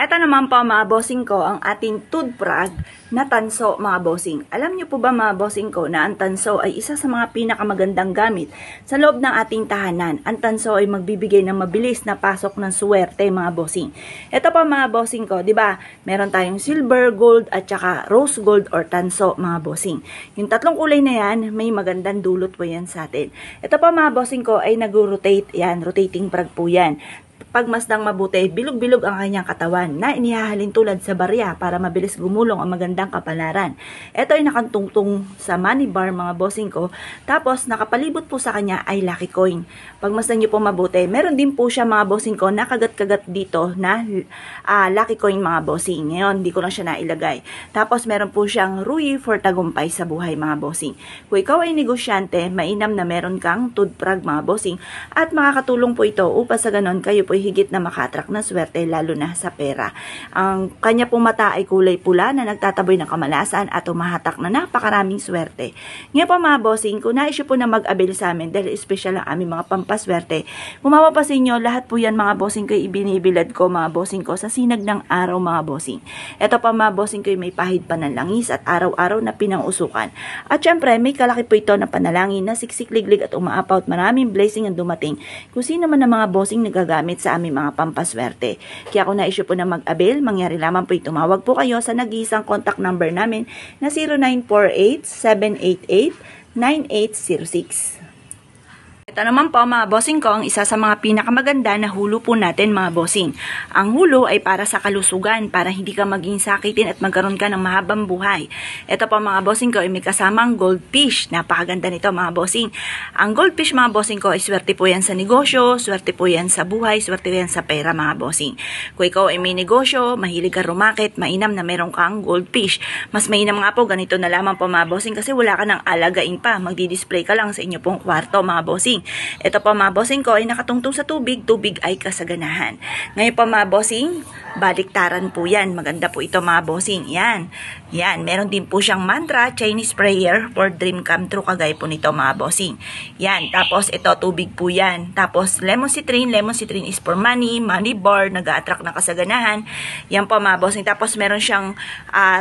Eto naman po mga bossing ko, ang ating toothbrag na tanso mga bossing. Alam niyo po ba mga bossing ko na ang tanso ay isa sa mga pinakamagandang gamit sa loob ng ating tahanan. Ang tanso ay magbibigay ng mabilis na pasok ng suwerte mga bossing. Eto pa mga bossing ko, di ba? Meron tayong silver, gold at saka rose gold or tanso mga bossing. Yung tatlong kulay na yan, may magandang dulot po yan sa atin. Eto pa mga bossing ko ay nag-rotate yan, rotating brag po yan. Pagmasdang mabuti, bilog-bilog ang kanyang katawan na inihahalin tulad sa barya para mabilis gumulong ang magandang kapalaran. Ito ay nakantungtong sa money bar mga bossing ko, tapos nakapalibot po sa kanya ay lucky coin. Pagmasdan niyo po mabuti, meron din po siya mga bossing ko na kagat-kagat dito na lucky coin mga bossing. Ngayon, hindi ko lang siya nailagay. Tapos meron po siyang ruyi for tagumpay sa buhay mga bossing. Kung ikaw ay negosyante, mainam na meron kang toothbrag mga bossing at makakatulong po ito upang sa ganon kayo po higit na makatrak ng swerte lalo na sa pera. Ang kanya pong mata ay kulay pula na nagtataboy ng kamalasan at umahatak na napakaraming swerte. Ngayon po mga bossing, kung nais po na mag-avail sa amin dahil special ang aming mga pampaswerte, pumapapasin nyo, lahat po yan mga bossing ko ibinibilad ko mga bossing ko sa sinag ng araw mga bossing. Ito pa mga bossing ko may pahid pa ng langis at araw-araw na pinangusukan. At syempre may kalaki po ito na panalangin na siksik-liglig at umaapaw at maraming blessing ang dumating kung sino man ang mga bossing nagagamit sa aming mga pampaswerte. Kaya kung na-issue po na mag-avail, mangyari lamang po tumawag po kayo sa nag-iisang contact number namin na 0948-788-9806. Ito naman po mga bossing ko, ang isa sa mga pinakamaganda na hulo po natin mga bossing. Ang hulo ay para sa kalusugan, para hindi ka maging sakitin at magkaroon ka ng mahabang buhay. Ito po mga bossing ko ay may kasamang goldfish. Napakaganda nito mga bossing. Ang goldfish mga bossing ko ay swerte po yan sa negosyo, swerte po yan sa buhay, swerte po yan sa pera mga bossing. Kung ikaw ay may negosyo, mahilig ka rumakit, mainam na meron kang goldfish. Mas mainam nga po, ganito na lamang po mga bossing kasi wala ka ng alagain pa. Magdi-display ka lang sa inyo pong kwarto mga bossing. Ito po mga bossing ko ay nakatungtong sa tubig, tubig ay kasaganahan. Ngayon po mga bossing, baliktaran po yan. Maganda po ito mga bossing. Yan. Yan. Meron din po siyang mantra, Chinese prayer for dream come true. Kagaya po nito mga bossing. Yan. Tapos ito, tubig po yan. Tapos lemon citrine. Lemon citrine is for money. Money bar. Nag-a-attract ng kasaganahan. Yan po mga bossing. Tapos meron siyang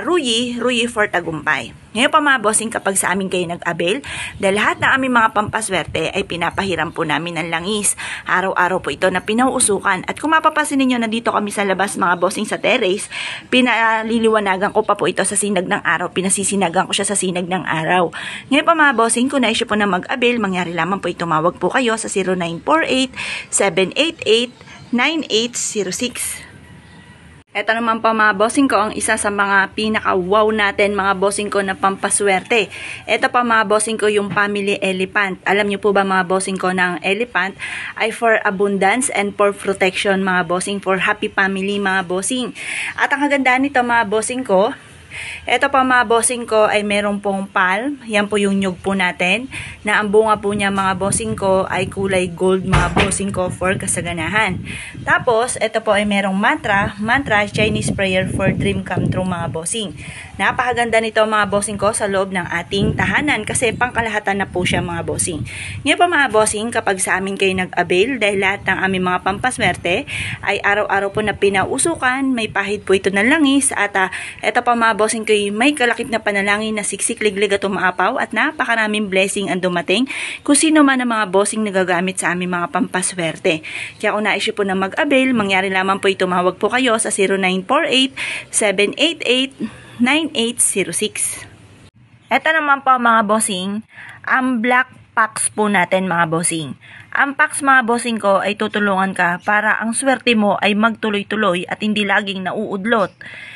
ruyi. Ruyi for tagumpay. Ngayon pa mga bossing, kapag sa amin kayo nag-avail, dahil lahat ng aming mga pampaswerte ay pinapahiram po namin ng langis. Araw-araw po ito na pinauusukan. At kung mapapasin ninyo, nandito kami sa labas mga bossing sa terrace, pinaliliwanagan ko pa po ito sa sinag ng araw. Pinasisinagan ko siya sa sinag ng araw. Ngayon pa mga bossing, kung naisyo po na mag-avail, mangyari lamang po tumawag po kayo sa 0948-788-9806. Ito naman po mga bossing ko, ang isa sa mga pinaka-wow natin mga bossing ko na pampaswerte. Ito pa mga bossing ko yung family elephant. Alam niyo po ba mga bossing ko ng elephant ay for abundance and for protection mga bossing, for happy family mga bossing. At ang kagandaan nito mga bossing ko, ito pa mga bossing ko ay merong pong palm. Yan po yung nyug po natin. Na ang bunga po niya mga bossing ko ay kulay gold mga bossing ko for kasaganahan. Tapos, ito po ay merong mantra. Mantra, Chinese prayer for dream come true mga bossing. Napakaganda nito mga bossing ko sa loob ng ating tahanan kasi pangkalahatan na po siya mga bossing. Ngayon pa mga bossing, kapag sa amin kayo nag-avail dahil lahat ng aming mga pampaswerte ay araw-araw po na pinausukan, may pahid po ito ng langis at ito pa mga bossing ko may kalakip na panalangin na siksik-liglig at umaapaw at napakaraming blessing ang dumating kung sino man ang mga bossing nagagamit sa aming mga pampaswerte. Kaya kung nais po na mag-avail, mangyari lamang po tumawag po kayo sa 0948-788-9806. Ito naman po mga bossing, ang black packs po natin mga bossing. Ang packs mga bossing ko ay tutulungan ka para ang swerte mo ay magtuloy-tuloy at hindi laging nauudlot.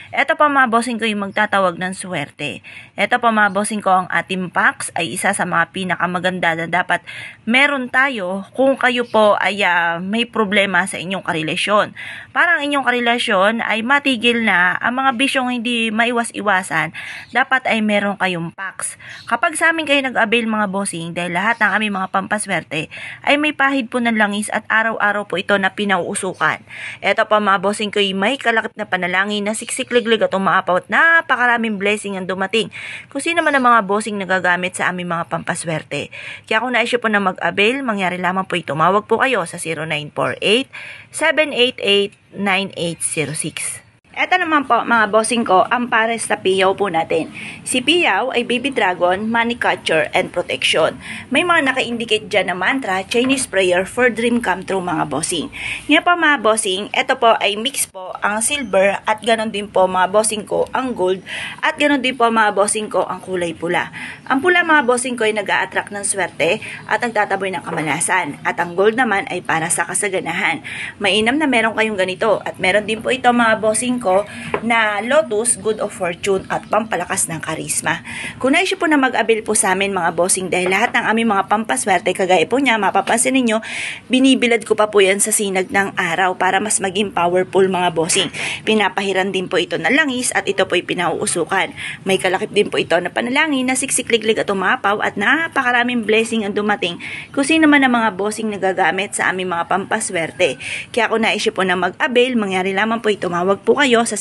Ito pa mga bossing ko yung magtatawag ng swerte. Ito pa mga bossing ko, ang ating packs ay isa sa mga pinakamaganda na dapat meron tayo kung kayo po ay may problema sa inyong karelasyon. Parang inyong karelasyon ay matigil na ang mga bisyong hindi maiwas-iwasan, dapat ay meron kayong packs. Kapag sa amin kayo nag-avail mga bossing, dahil lahat ng aming mga pampaswerte ay may pahid po ng langis at araw-araw po ito na pinauusukan. Ito pa mga bossing ko may kalakip na panalangin na siksik-liglig at umaapaw at napakaraming blessing ang dumating kung sino man ang mga bossing nagagamit sa aming mga pampaswerte. Kaya kung naisyo po na mag-avail, mangyari lamang po tumawag po kayo sa 0948-788-9806. Ito naman po mga bossing ko, ang pares na piyaw po natin. Si piyaw ay baby dragon, money catcher, and protection. May mga naka-indicate dyan na mantra, Chinese prayer for dream come true mga bossing. Ngayon po mga bossing, ito po ay mix po ang silver at ganon din po mga bossing ko ang gold at ganon din po mga bossing ko ang kulay pula. Ang pula mga bossing ko ay nag-a-attract ng swerte at nagtataboy ng kamalasan. At ang gold naman ay para sa kasaganahan. Mainam na meron kayong ganito at meron din po ito mga bossing ko na lotus, good of fortune at pampalakas ng karisma. Kung nais po na mag-avail po sa amin mga bossing dahil lahat ng aming mga pampaswerte kagaya po niya, mapapansin ninyo, binibilad ko pa po yan sa sinag ng araw para mas maging powerful mga bossing. Pinapahiran din po ito na langis at ito po ay pinauusukan. May kalakip din po ito na panalangin na siksikliglig at umapaw at napakaraming blessing ang dumating kung sino man ang mga bossing nagagamit sa aming mga pampaswerte. Kaya kung nais po na mag-avail, mangyari lamang po tumawag po kayo sa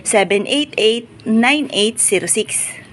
0948-788-9806.